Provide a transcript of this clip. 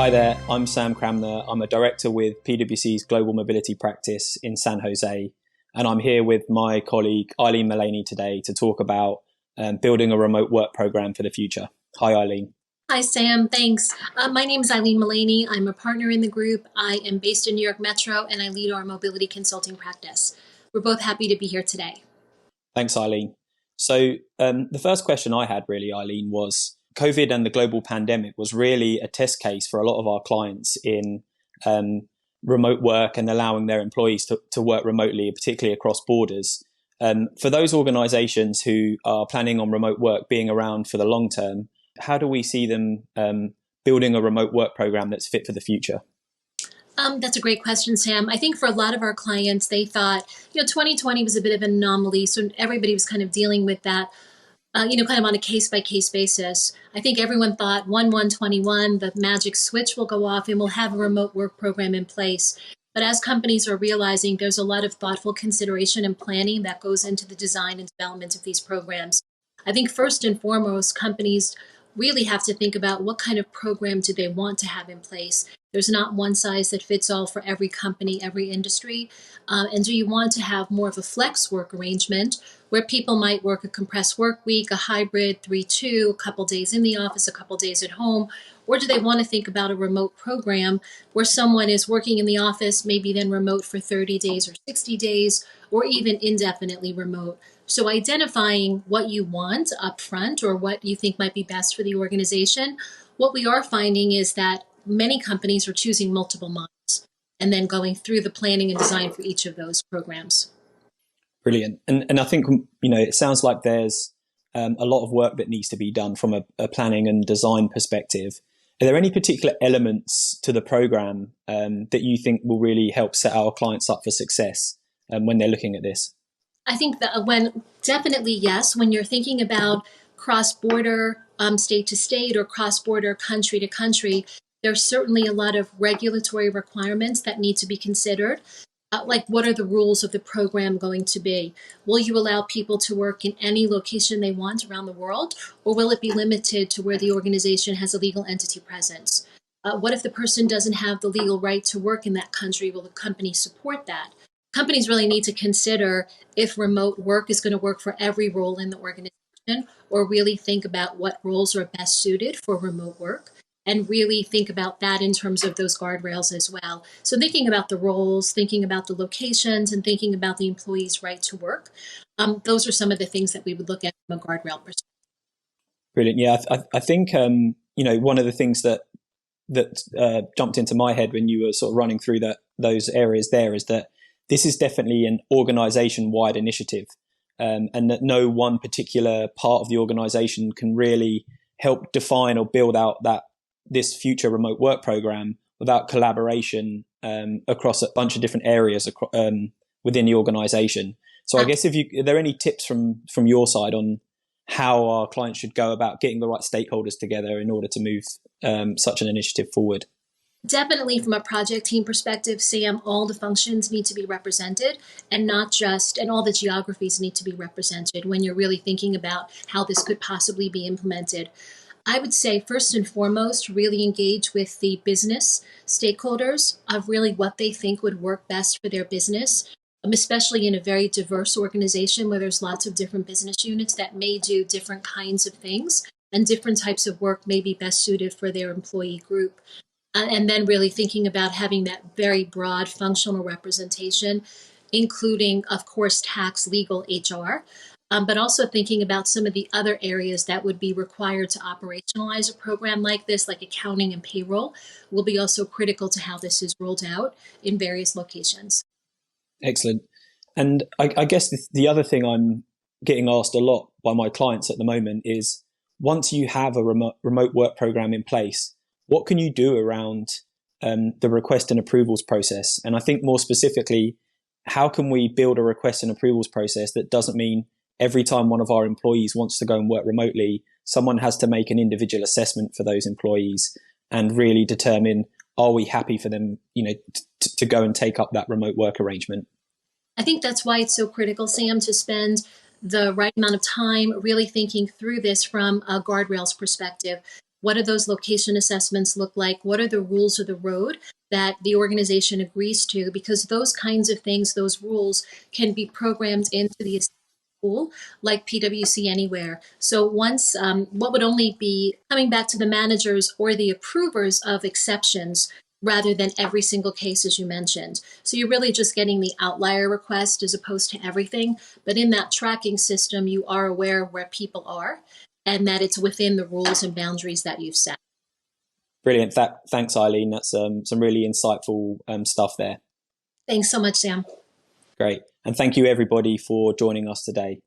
Hi there, I'm Sam Cranmer. I'm a director with PwC's Global Mobility practice in San Jose, and I'm here with my colleague Eileen Mullaney today to talk about building a remote work program for the future. Hi, Eileen. Hi, Sam. Thanks. My name is Eileen Mullaney. I'm a partner in the group. I am based in New York Metro, and I lead our mobility consulting practice. We're both happy to be here today. Thanks, Eileen. So the first question I had really, Eileen, was COVID and the global pandemic was really a test case for a lot of our clients in remote work and allowing their employees to work remotely, particularly across borders. For those organizations who are planning on remote work being around for the long term, how do we see them building a remote work program that's fit for the future? That's a great question, Sam. I think for a lot of our clients, they thought, 2020 was a bit of an anomaly, so everybody was kind of dealing with that, kind of on a case-by-case basis. I think everyone thought 1/1/21, the magic switch will go off and we'll have a remote work program in place. But as companies are realizing, there's a lot of thoughtful consideration and planning that goes into the design and development of these programs. I think first and foremost, companies really have to think about what kind of program do they want to have in place. There's not one size that fits all for every company, every industry. And do you want to have more of a flex work arrangement where people might work a compressed work week, a hybrid 3-2, a couple days in the office, a couple days at home? Or do they want to think about a remote program where someone is working in the office, maybe then remote for 30 days or 60 days, or even indefinitely remote? So identifying what you want up front or what you think might be best for the organization, what we are finding is that many companies are choosing multiple models and then going through the planning and design for each of those programs. Brilliant. And I think, it sounds like there's a lot of work that needs to be done from a planning and design perspective. Are there any particular elements to the program that you think will really help set our clients up for success when they're looking at this? I think that definitely yes, when you're thinking about cross-border state to state or cross-border country to country, there's certainly a lot of regulatory requirements that need to be considered. Like, what are the rules of the program going to be? Will you allow people to work in any location they want around the world, or will it be limited to where the organization has a legal entity presence? What if the person doesn't have the legal right to work in that country? Will the company support that? Companies really need to consider if remote work is going to work for every role in the organization, or really think about what roles are best suited for remote work, and really think about that in terms of those guardrails as well. So thinking about the roles, thinking about the locations, and thinking about the employee's right to work, those are some of the things that we would look at from a guardrail perspective. Brilliant. Yeah, I think, one of the things that jumped into my head when you were sort of running through those areas there is that this is definitely an organization-wide initiative, and that no one particular part of the organization can really help define or build out this future remote work program without collaboration across a bunch of different areas within the organization. So I guess are there any tips from your side on how our clients should go about getting the right stakeholders together in order to move such an initiative forward? Definitely from a project team perspective, Sam, all the functions need to be represented and all the geographies need to be represented when you're really thinking about how this could possibly be implemented. I would say first and foremost, really engage with the business stakeholders of really what they think would work best for their business, especially in a very diverse organization where there's lots of different business units that may do different kinds of things and different types of work may be best suited for their employee group. And then really thinking about having that very broad functional representation, including, of course, tax, legal, HR, but also thinking about some of the other areas that would be required to operationalize a program like this, like accounting and payroll, will be also critical to how this is rolled out in various locations. Excellent. And I guess the other thing I'm getting asked a lot by my clients at the moment is, once you have a remote work program in place, what can you do around the request and approvals process? And I think more specifically, how can we build a request and approvals process that doesn't mean every time one of our employees wants to go and work remotely, someone has to make an individual assessment for those employees and really determine, are we happy for them, to go and take up that remote work arrangement? I think that's why it's so critical, Sam, to spend the right amount of time really thinking through this from a guardrails perspective. What do those location assessments look like? What are the rules of the road that the organization agrees to? Because those kinds of things, those rules can be programmed into the tool like PwC Anywhere. So once, what would only be coming back to the managers or the approvers of exceptions rather than every single case, as you mentioned. So you're really just getting the outlier request as opposed to everything. But in that tracking system, you are aware of where people are and that it's within the rules and boundaries that you've set. Brilliant. Thanks, Eileen. That's some really insightful stuff there. Thanks so much, Sam. Great. And thank you, everybody, for joining us today.